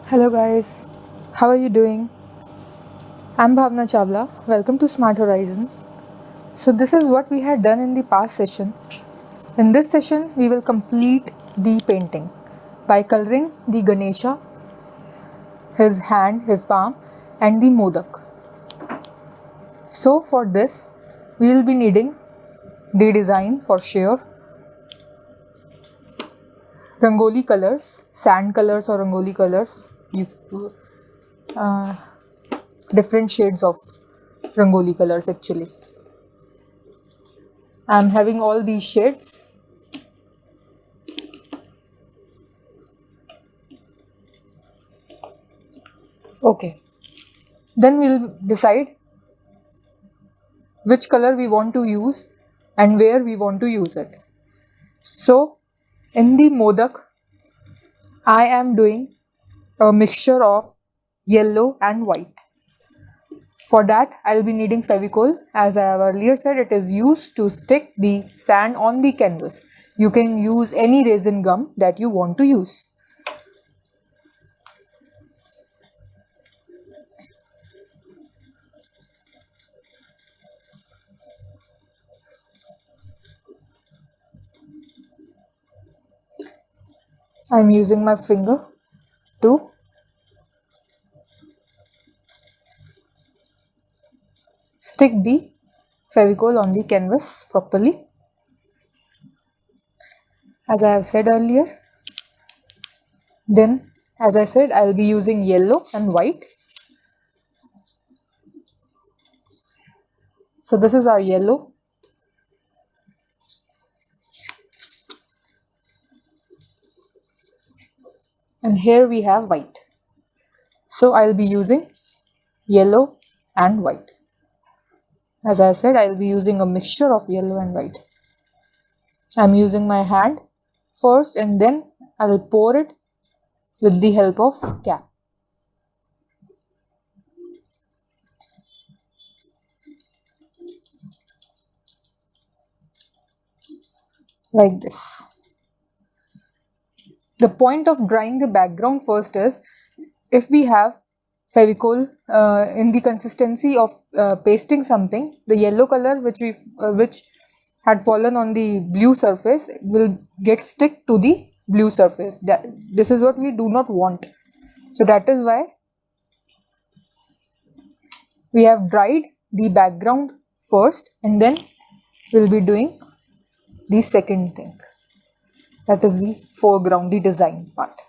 Hello guys, how are you doing? I'm Bhavna Chawla. Welcome to Smart Horizon. So this is what we had done in the past session. In this session, we will complete the painting by coloring the Ganesha, his hand, his palm, and the modak. So for this, we will be needing the design for sure, rangoli colors, sand colors or rangoli colors, uh, different shades of rangoli colors actually. I'm having all these shades. Okay. Then we'll decide which color we want to use and where we want to use it. So in the modak, I am doing a mixture of yellow and white. For that, I'll be needing Fevicol. As I have earlier said, it is used to stick the sand on the canvas. You can use any resin gum that you want to use. I'm using my finger to stick the Fevicol on the canvas properly. As I have said earlier, then as I said, I'll be using yellow and white. So this is our yellow. And here we have white. So I'll be using yellow and white. As I said, I'll be using a mixture of yellow and white. I'm using my hand first and then I'll pour it with the help of cap. Like this. The point of drying the background first is, if we have Fevicol in the consistency of pasting something, the yellow color which had fallen on the blue surface will get stick to the blue surface. This is what we do not want. So that is why we have dried the background first and then we'll be doing the second thing. That is the foreground, the design part.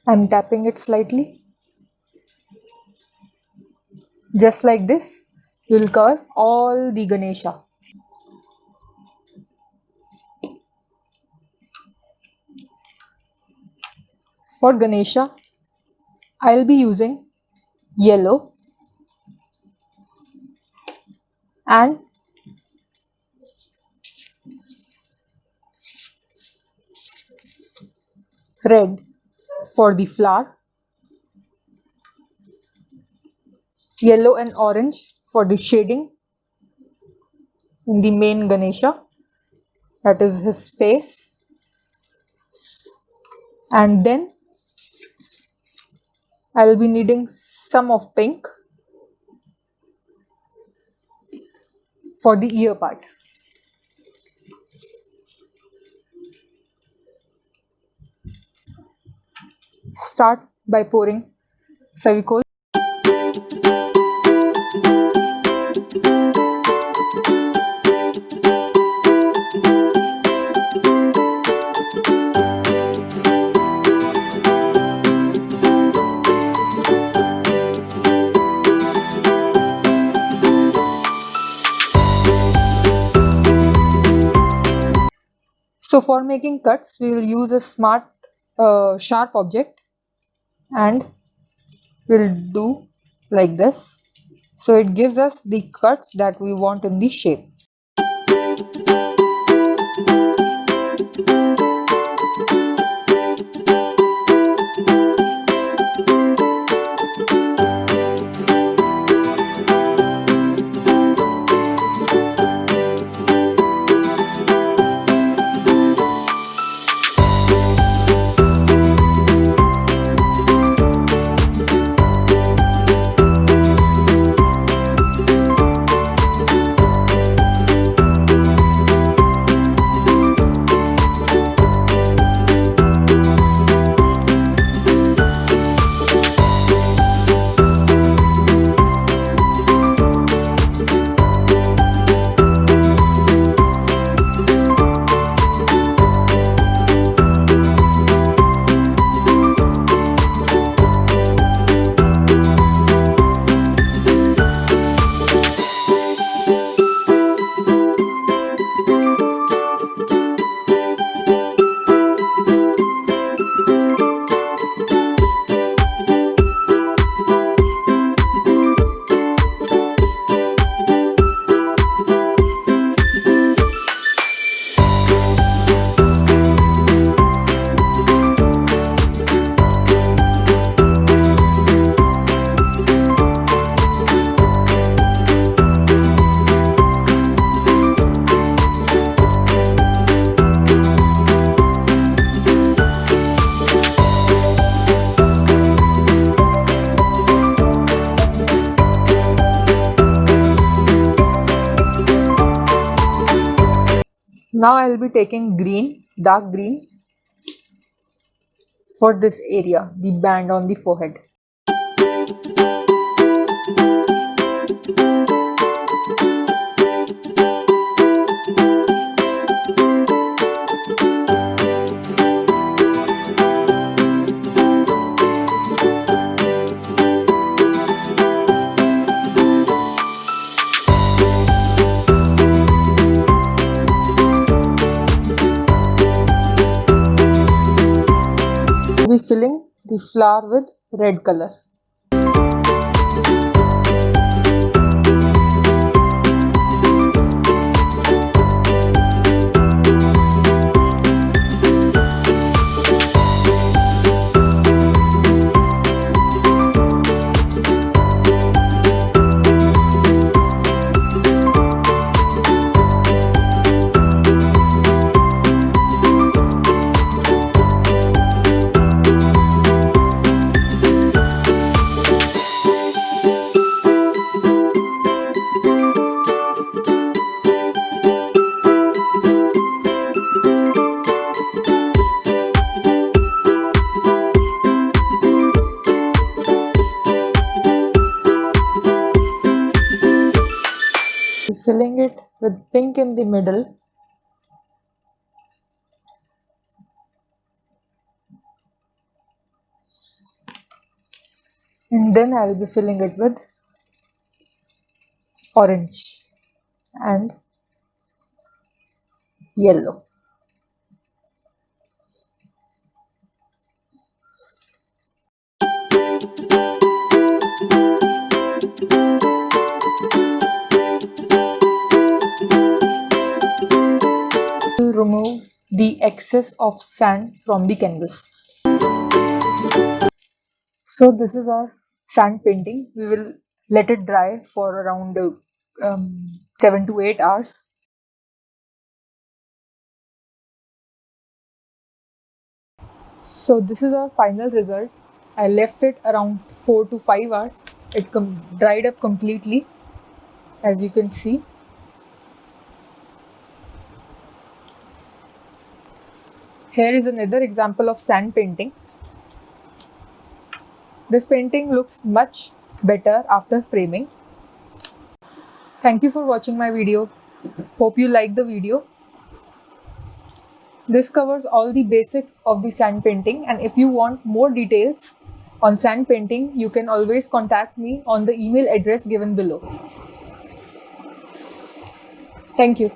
I'm tapping it slightly. Just like this, we'll cover all the Ganesha. For Ganesha, I'll be using yellow and red for the flower, yellow and orange for the shading in the main Ganesha, that is his face, and then I'll be needing some of pink for the ear part. Start by pouring Fevicol. So for making cuts, we will use a smart sharp object and we'll do like this. So it gives us the cuts that we want in the shape. Now I'll be taking green, dark green, for this area, the band on the forehead. We'll be filling the flower with red color. Filling it with pink in the middle. And then I'll be filling it with orange and yellow. To remove the excess of sand from the canvas. So this is our sand painting. We will let it dry for around 7 to 8 hours. So this is our final result. I left it around 4 to 5 hours. It dried up completely, as you can see. Here is another example of sand painting. This painting looks much better after framing. Thank you for watching my video. Hope you liked the video. This covers all the basics of the sand painting, and if you want more details on sand painting, you can always contact me on the email address given below. Thank you.